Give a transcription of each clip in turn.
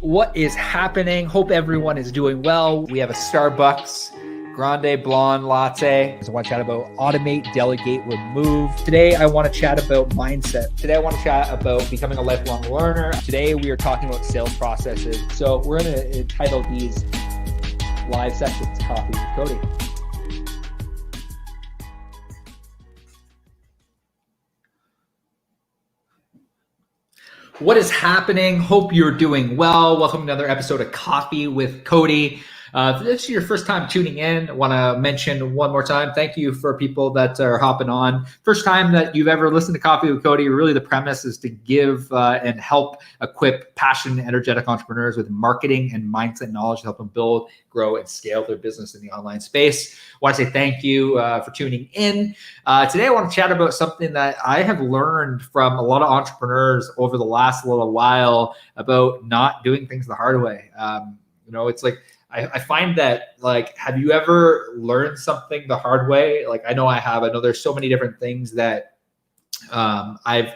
What is happening? Hope everyone is doing well. We have a Starbucks Grande Blonde Latte. I want to chat about automate, delegate, remove. Today, I want to chat about mindset. Today, I want to chat about becoming a lifelong learner. Today, we are talking about sales processes. So we're going to entitle these live sessions, Coffee with Cody. What is happening? Hope you're doing well. Welcome to another episode of Coffee with Cody. If this is your first time tuning in, I want to mention one more time, thank you for people that are hopping on. First time that you've ever listened to Coffee with Cody, really the premise is to give and help equip passionate, energetic entrepreneurs with marketing and mindset knowledge to help them build, grow, and scale their business in the online space. I want to say thank you for tuning in. Today, I want to chat about something that I have learned from a lot of entrepreneurs over the last little while about not doing things the hard way. It's like, I find that, like, have you ever learned something the hard way? Like, I know I have. I know there's so many different things that I've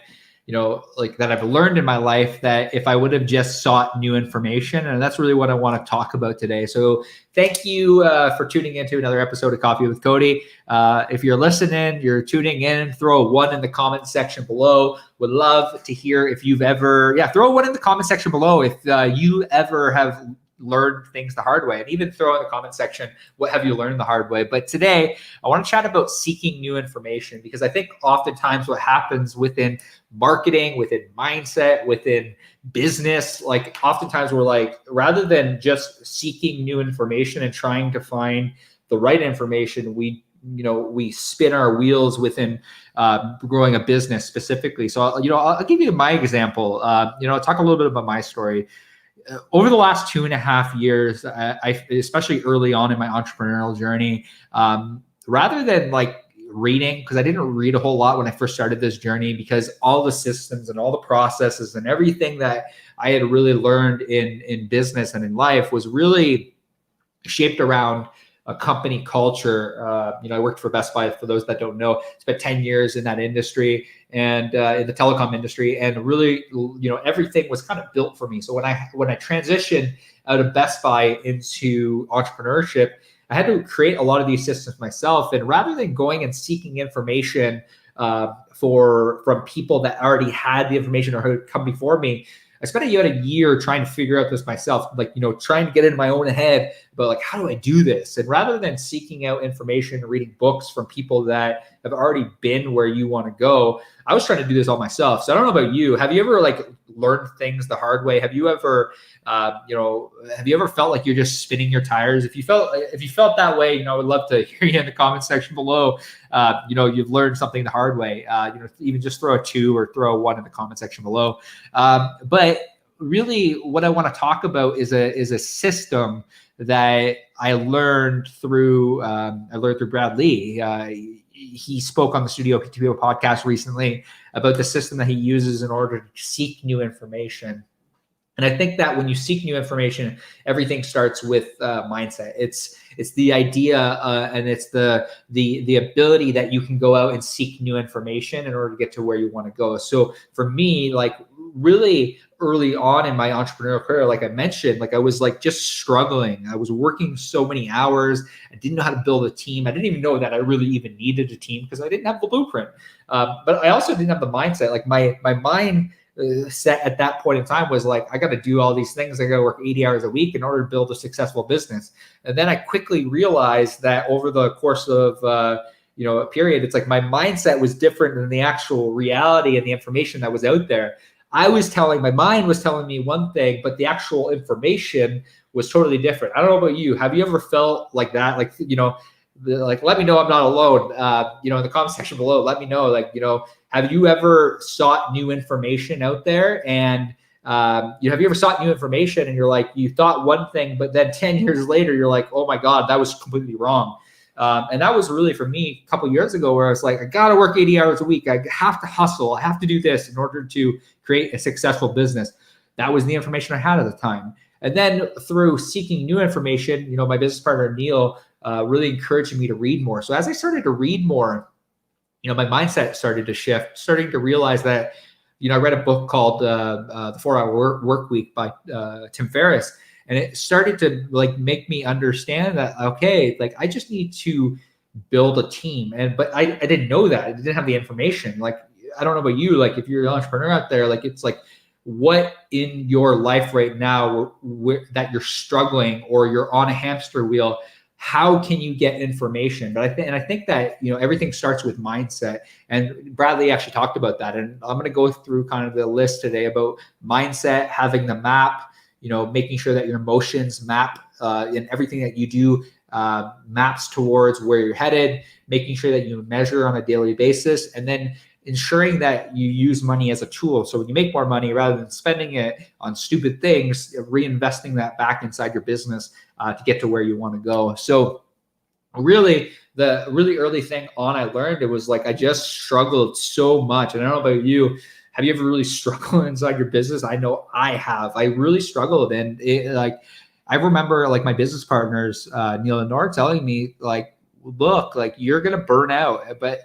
learned in my life that if I would have just sought new information, and that's really what I want to talk about today. So thank you for tuning into another episode of Coffee with Cody. If you're listening, you're tuning in, throw a 1 in the comment section below. Would love to hear if you've ever, throw a 1 in the comment section below if you ever have learned things the hard way, and even throw in the comment section, what have you learned the hard way? But today I want to chat about seeking new information, because I think oftentimes what happens within marketing, within mindset, within business, like oftentimes we're like, rather than just seeking new information and trying to find the right information, we spin our wheels within growing a business specifically. So, I'll give you my example. I'll talk a little bit about my story. Over the last 2.5 years, I especially early on in my entrepreneurial journey, rather than like reading, because I didn't read a whole lot when I first started this journey, because all the systems and all the processes and everything that I had really learned in business and in life was really shaped around a company culture. I worked for Best Buy, for those that don't know. Spent 10 years in that industry and in the telecom industry, and really, everything was kind of built for me. So when I transitioned out of Best Buy into entrepreneurship, I had to create a lot of these systems myself. And rather than going and seeking information from people that already had the information or had come before me, I spent a year trying to figure out this myself, trying to get in my own head about, like, how do I do this? And rather than seeking out information and reading books from people that have already been where you want to go, I was trying to do this all myself. So I don't know about you. Have you ever learned things the hard way? Have you ever, felt like you're just spinning your tires? If you felt that way, I would love to hear you in the comment section below. You've learned something the hard way. Even just throw a 2 or throw a 1 in the comment section below. But really, what I want to talk about is a system that I learned through Brad Lee. He spoke on the Studio PTO podcast recently about the system that he uses in order to seek new information. And I think that when you seek new information, everything starts with mindset. It's the idea and it's the ability that you can go out and seek new information in order to get to where you want to go. So for me, really early on in my entrepreneurial career, like I mentioned, I was just struggling. I was working so many hours. I didn't know how to build a team. I didn't even know that I really even needed a team because I didn't have the blueprint. But I also didn't have the mindset. My mind set at that point in time was I got to do all these things. I got to work 80 hours a week in order to build a successful business. And then I quickly realized that over the course of a period, it's my mindset was different than the actual reality and the information that was out there. My mind was telling me one thing, but the actual information was totally different. I don't know about you. Have you ever felt like that? Let me know I'm not alone. In the comment section below, let me know, have you ever sought new information out there? And have you ever sought new information and you thought one thing, but then 10 years later, you're like, oh my God, that was completely wrong. And that was really for me a couple of years ago, where I was like, I got to work 80 hours a week. I have to hustle. I have to do this in order to create a successful business. That was the information I had at the time. And then through seeking new information, my business partner, Neil, really encouraged me to read more. So as I started to read more, my mindset started to shift, starting to realize that I read a book called The 4 Hour Work Week by Tim Ferriss, and it started to like make me understand that, okay, like I just need to build a team. But I didn't know that. I didn't have the information. Like, I don't know about you, like if you're an entrepreneur out there, like it's like, what in your life right now that you're struggling or you're on a hamster wheel, how can you get information? But I think that, everything starts with mindset. And Bradley actually talked about that. And I'm going to go through kind of the list today about mindset, having the map, making sure that your emotions map in everything that you do, maps towards where you're headed, making sure that you measure on a daily basis, and then ensuring that you use money as a tool. So when you make more money, rather than spending it on stupid things, reinvesting that back inside your business to get to where you want to go. So really, the really early thing I learned, it was like I just struggled so much. And I don't know about you. Have you ever really struggled inside your business? I know I have. I really struggled. And I remember like my business partners, Neil and Nora, telling me like, look, like you're going to burn out, but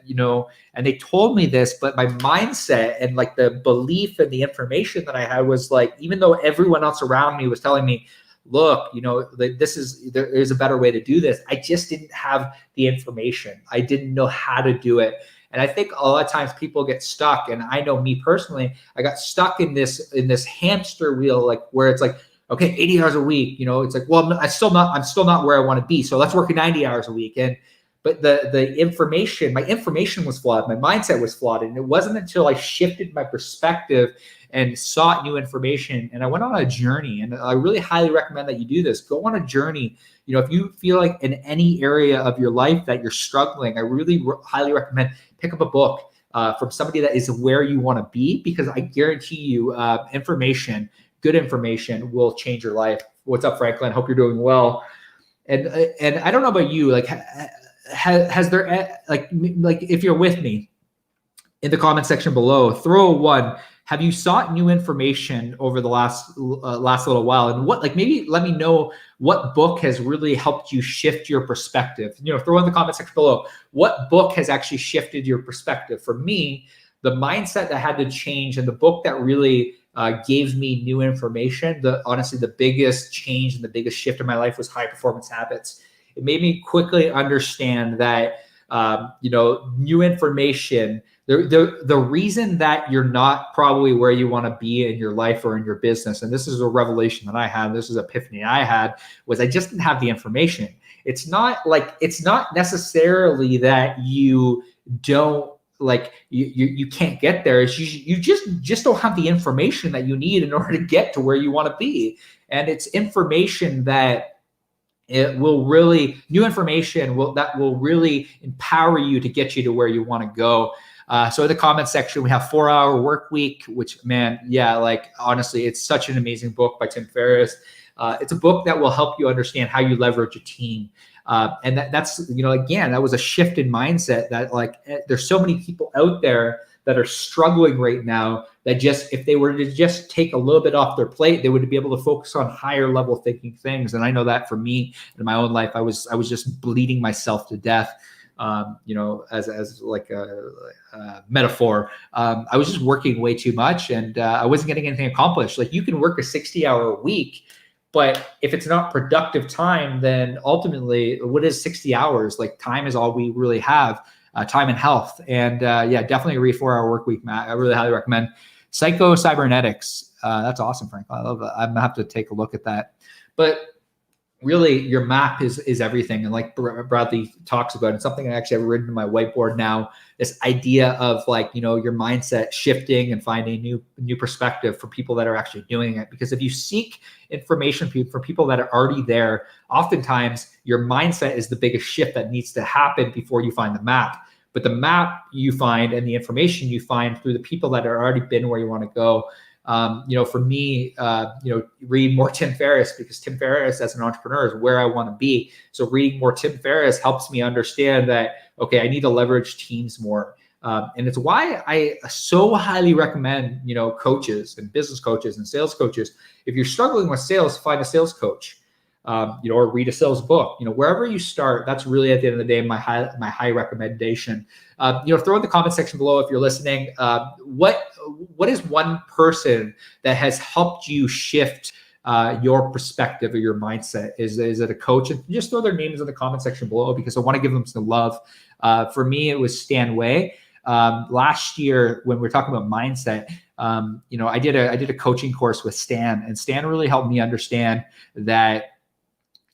and they told me this, but my mindset and like the belief and the information that I had was like, even though everyone else around me was telling me, look, there is a better way to do this, I just didn't have the information. I didn't know how to do it. And I think a lot of times people get stuck. And I know me personally, I got stuck in this hamster wheel, like where it's like, okay, 80 hours a week, it's like, well, I'm still not where I want to be. So let's work 90 hours a week. But the information, my information was flawed. My mindset was flawed. And it wasn't until I shifted my perspective and sought new information, and I went on a journey. And I really highly recommend that you do this. Go on a journey. If you feel like in any area of your life that you're struggling, I really highly recommend pick up a book from somebody that is where you want to be, because I guarantee you good information will change your life. What's up, Franklin? Hope you're doing well. And I don't know about you, like, has there, like if you're with me in the comment section below, throw a 1. Have you sought new information over the last little while? And maybe let me know what book has really helped you shift your perspective. Throw in the comment section below what book has actually shifted your perspective. For me, the mindset that had to change, and the book that really gave me new information, honestly, the biggest change and the biggest shift in my life was High Performance Habits. It made me quickly understand that, new information, the reason that you're not probably where you want to be in your life or in your business, and this is a revelation that I had, this is an epiphany I had, was I just didn't have the information. It's not necessarily that you don't, like you can't get there. It's you just don't have the information that you need in order to get to where you want to be. And it's information that new information that will really empower you to get you to where you want to go. So in the comment section, we have 4-Hour Work Week, which, man, yeah, like honestly, it's such an amazing book by Tim Ferriss. It's a book that will help you understand how you leverage a team. And that's, again, that was a shift in mindset that like, there's so many people out there that are struggling right now that if they were to just take a little bit off their plate, they would be able to focus on higher level thinking things. And I know that for me in my own life, I was just bleeding myself to death. As like a metaphor, I was just working way too much, and I wasn't getting anything accomplished. Like, you can work a 60-hour week, but if it's not productive time, then ultimately, what is 60 hours? Like, time is all we really have, time and health. And definitely read 4-Hour Work Week, Matt. I really highly recommend. Psycho-Cybernetics. That's awesome, Frank. I love that. I'm gonna have to take a look at that. But really, your map is everything. And like Bradley talks about, and something I actually have written in my whiteboard now, this idea of like, your mindset shifting and finding new perspective for people that are actually doing it. Because if you seek information for people that are already there, oftentimes your mindset is the biggest shift that needs to happen before you find the map. But the map you find and the information you find through the people that are already been where you want to go. For me, read more Tim Ferriss, because Tim Ferriss as an entrepreneur is where I want to be. So reading more Tim Ferriss helps me understand that, okay, I need to leverage teams more. And it's why I so highly recommend, coaches and business coaches and sales coaches. If you're struggling with sales, find a sales coach. or read a sales book. Wherever you start, that's really at the end of the day my high recommendation. Throw in the comment section below if you're listening. What is one person that has helped you shift your perspective or your mindset? Is it a coach? And just throw their names in the comment section below, because I want to give them some love. For me, it was Stan Way. Last year, when we were talking about mindset, I did a coaching course with Stan, and Stan really helped me understand that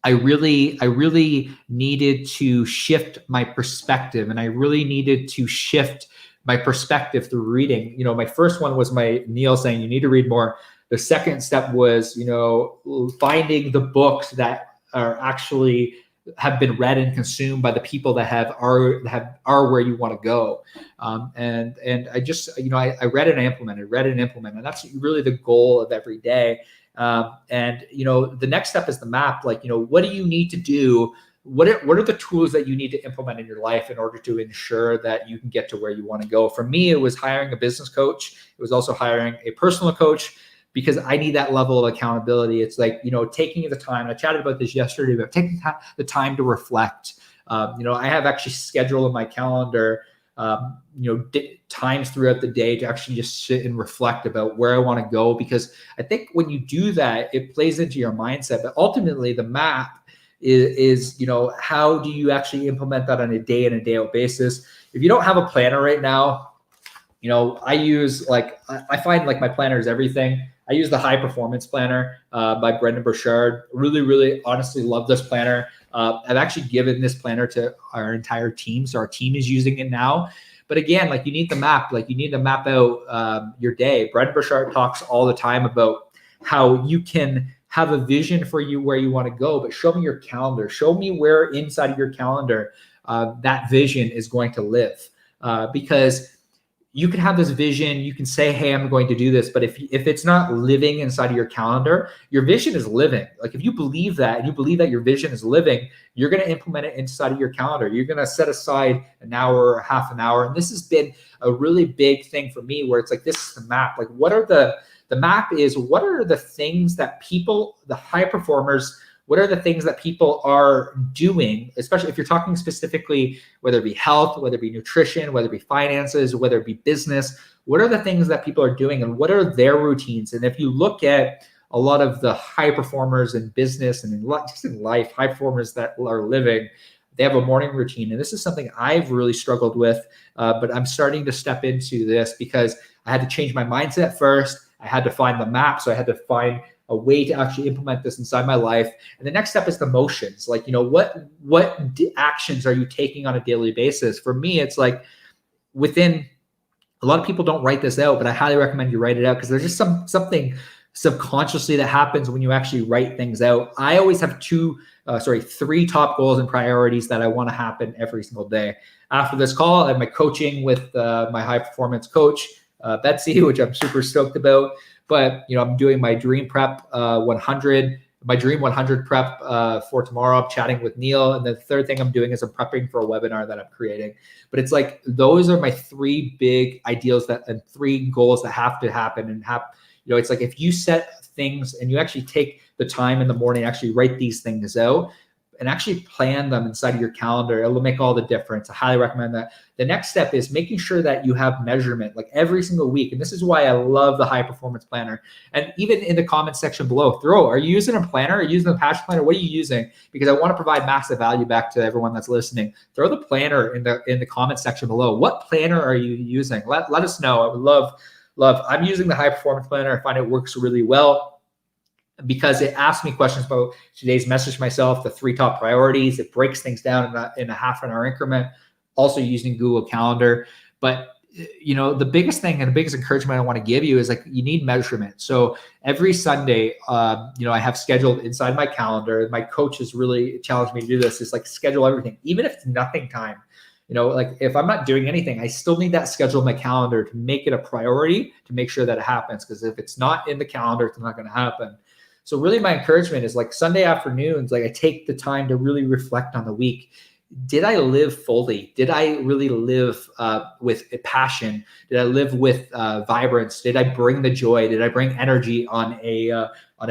I really needed to shift my perspective, and I really needed to shift my perspective through reading. My first one was my Neil saying, you need to read more. The second step was, finding the books that are actually have been read and consumed by the people that are where you want to go. And I just, I read and implemented, and that's really the goal of every day. The next step is the map. What do you need to do? What are the tools that you need to implement in your life in order to ensure that you can get to where you want to go? For me, it was hiring a business coach. It was also hiring a personal coach, because I need that level of accountability. It's taking the time. I chatted about this yesterday, about taking the time to reflect. I have actually scheduled in my calendar, times throughout the day to actually just sit and reflect about where I want to go. Because I think when you do that, it plays into your mindset. But ultimately, the map is how do you actually implement that on a day in and day out basis? If you don't have a planner right now, I use I find my planner is everything. I use the High Performance Planner by Brendan Burchard. Really, really honestly love this planner. I've actually given this planner to our entire team. So our team is using it now. But again, you need the map. You need to map out your day. Brendan Burchard talks all the time about how you can have a vision for you where you want to go, but show me your calendar. Show me where inside of your calendar that vision is going to live. Because you can have this vision, you can say, hey, I'm going to do this. But if it's not living inside of your calendar, your vision is living. If you believe that, and you believe that your vision is living, you're going to implement it inside of your calendar. You're going to set aside an hour or half an hour. And this has been a really big thing for me, where it's this is the map. What are the map is, what are the things that people, the high performers, what are the things that people are doing, especially if you're talking specifically, whether it be health, whether it be nutrition, whether it be finances, whether it be business, what are the things that people are doing and what are their routines? And if you look at a lot of the high performers in business and just in life, high performers that are living, they have a morning routine. And this is something I've really struggled with, but I'm starting to step into this because I had to change my mindset first. I had to find the map. So I had to find a way to actually implement this inside my life. And the next step is the motions. What actions are you taking on a daily basis? For me, it's within, a lot of people don't write this out, but I highly recommend you write it out, because there's just something subconsciously that happens when you actually write things out. I always have three top goals and priorities that I want to happen every single day. After this call, I have my coaching with my high performance coach, Betsy, which I'm super stoked about. But, I'm doing my Dream Prep 100, my Dream 100 prep for tomorrow. I'm chatting with Neil. And the third thing I'm doing is I'm prepping for a webinar that I'm creating. But it's those are my three big ideals and three goals that have to happen. And it's if you set things and you actually take the time in the morning, actually write these things out and actually plan them inside of your calendar, it will make all the difference. I highly recommend that. The next step is making sure that you have measurement every single week. And this is why I love the High Performance Planner. And even in the comment section below, are you using a planner? Are you using a passion planner? What are you using? Because I want to provide massive value back to everyone that's listening. Throw the planner in the comment section below. What planner are you using? Let us know. I would love. I'm using the High Performance Planner. I find it works really well, because it asks me questions about today's message to myself, the three top priorities. It breaks things down in a half an hour increment, also using Google Calendar. But, the biggest thing and the biggest encouragement I want to give you is you need measurement. So every Sunday, I have scheduled inside my calendar. My coach has really challenged me to do this, is schedule everything, even if it's nothing time. If I'm not doing anything, I still need that schedule in my calendar to make it a priority, to make sure that it happens. Because if it's not in the calendar, it's not going to happen. So really my encouragement is Sunday afternoons, I take the time to really reflect on the week. did I live fully? Did I really live with a passion? Did I live with vibrance? Did I bring the joy? Did I bring energy on a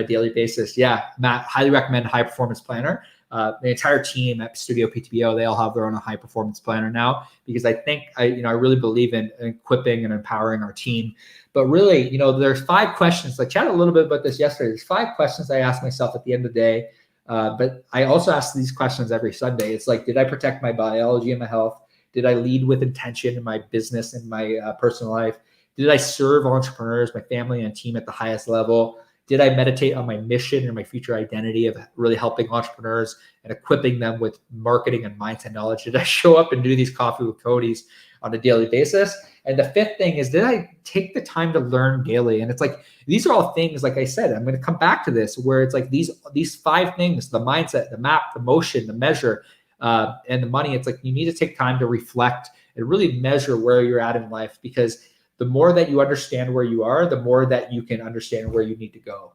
daily basis? Yeah, Matt, highly recommend High Performance Planner. The entire team at Studio PTBO, they all have their own high performance planner now, because I think I really believe in equipping and empowering our team. But really, there's 5 questions. I chatted a little bit about this yesterday. There's 5 questions I ask myself at the end of the day. But I also ask these questions every Sunday. It's like, did I protect my biology and my health? Did I lead with intention in my business and my personal life? Did I serve entrepreneurs, my family and team at the highest level? Did I meditate on my mission and my future identity of really helping entrepreneurs and equipping them with marketing and mindset knowledge? Did I show up and do these Coffee with Cody's on a daily basis? And the 5th thing is, did I take the time to learn daily? And it's like, these are all things, like I said, I'm going to come back to this, where it's like these 5 things: the mindset, the map, the motion, the measure, and the money. It's like, you need to take time to reflect and really measure where you're at in life, because the more that you understand where you are, the more that you can understand where you need to go,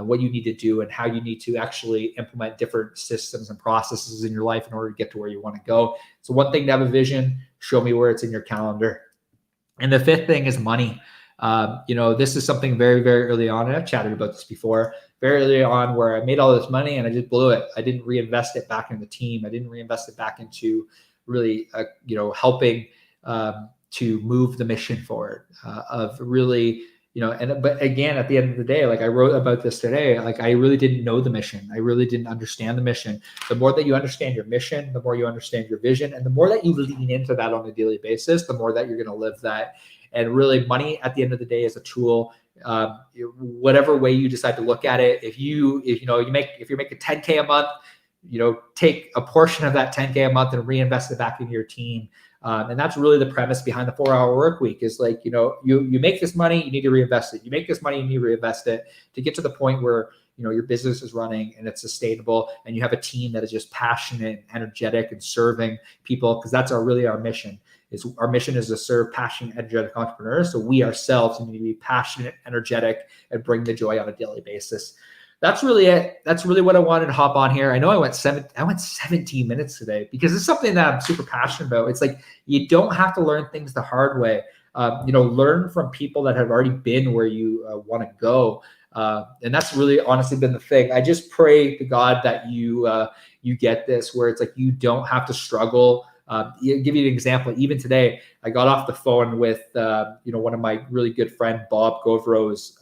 what you need to do, and how you need to actually implement different systems and processes in your life in order to get to where you want to go. So one thing to have a vision, show me where it's in your calendar. And the 5th thing is money. This is something very, very early on, and I've chatted about this before, very early on, where I made all this money and I just blew it. I didn't reinvest it back in the team. I didn't reinvest it back into really, helping to move the mission forward, of really, but again, at the end of the day, like I wrote about this today, like I really didn't know the mission. I really didn't understand the mission. The more that you understand your mission, the more you understand your vision, and the more that you lean into that on a daily basis, the more that you're going to live that. And really, money at the end of the day is a tool. Whatever way you decide to look at it, if you're making 10K a month, take a portion of that 10K a month and reinvest it back into your team. And that's really the premise behind the 4-hour work week, is like, you make this money, you need to reinvest it. You make this money, you need to reinvest it to get to the point where, your business is running and it's sustainable, and you have a team that is just passionate, energetic, and serving people, because that's our mission. Our mission is to serve passionate, energetic entrepreneurs. So we ourselves need to be passionate, energetic, and bring the joy on a daily basis. That's really it. That's really what I wanted to hop on here. I know I went 17 minutes today, because it's something that I'm super passionate about. It's like, you don't have to learn things the hard way. Learn from people that have already been where you want to go. And that's really honestly been the thing. I just pray to God that you get this, where it's like, you don't have to struggle. Give you an example. Even today, I got off the phone with, one of my really good friend, Bob Govro's.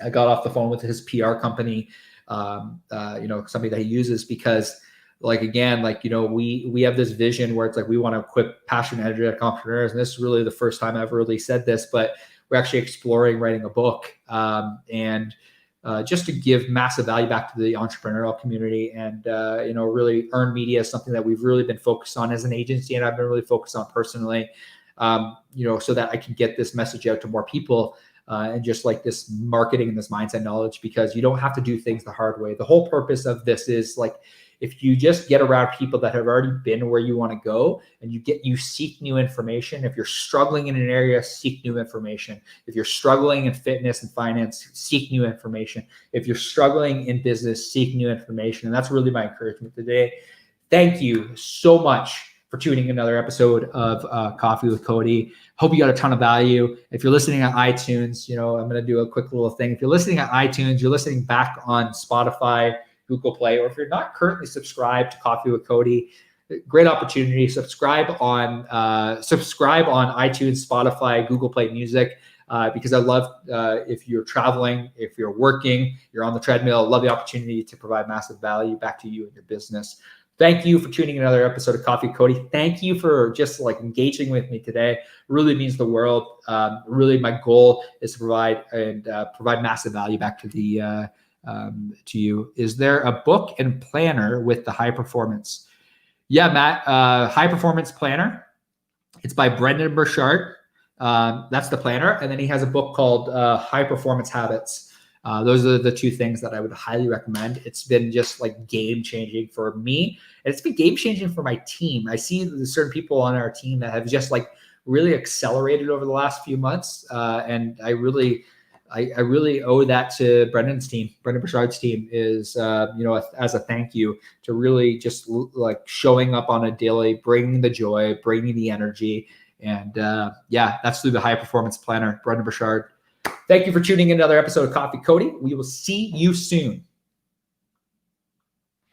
I got off the phone with his PR company, somebody that he uses, because we have this vision where it's like, we want to equip passionate, energetic entrepreneurs. And this is really the first time I've really said this, but we're actually exploring writing a book, and just to give massive value back to the entrepreneurial community. And, really, earned media is something that we've really been focused on as an agency, and I've been really focused on personally, so that I can get this message out to more people. And just like this marketing and this mindset knowledge, because you don't have to do things the hard way. The whole purpose of this is like, if you just get around people that have already been where you want to go, and you seek new information. If you're struggling in an area, seek new information. If you're struggling in fitness and finance, seek new information. If you're struggling in business, seek new information. And that's really my encouragement today. Thank you so much for tuning in another episode of Coffee with Cody. Hope you got a ton of value. If you're listening on iTunes, I'm going to do a quick little thing. If you're listening on iTunes, you're listening back on Spotify, Google Play, or if you're not currently subscribed to Coffee with Cody, great opportunity. Subscribe on iTunes, Spotify, Google Play Music, because I love, if you're traveling, if you're working, you're on the treadmill, I love the opportunity to provide massive value back to you and your business. Thank you for tuning in another episode of Coffee with Cody. Thank you for just engaging with me today. It really means the world. Really, my goal is to provide massive value back to to you. Is there a book and planner with the high performance? Yeah, Matt, High Performance Planner. It's by Brendan Burchard. That's the planner. And then he has a book called High Performance Habits. Those are the 2 things that I would highly recommend. It's been just game changing for me, and it's been game changing for my team. I see certain people on our team that have just really accelerated over the last few months. And I really I really owe that to Brendan Burchard's team is, as a thank you to really just like showing up on a daily, bringing the joy, bringing the energy. And that's through the High Performance Planner, Brendan Burchard. Thank you for tuning in to another episode of Coffee Cody. We will see you soon.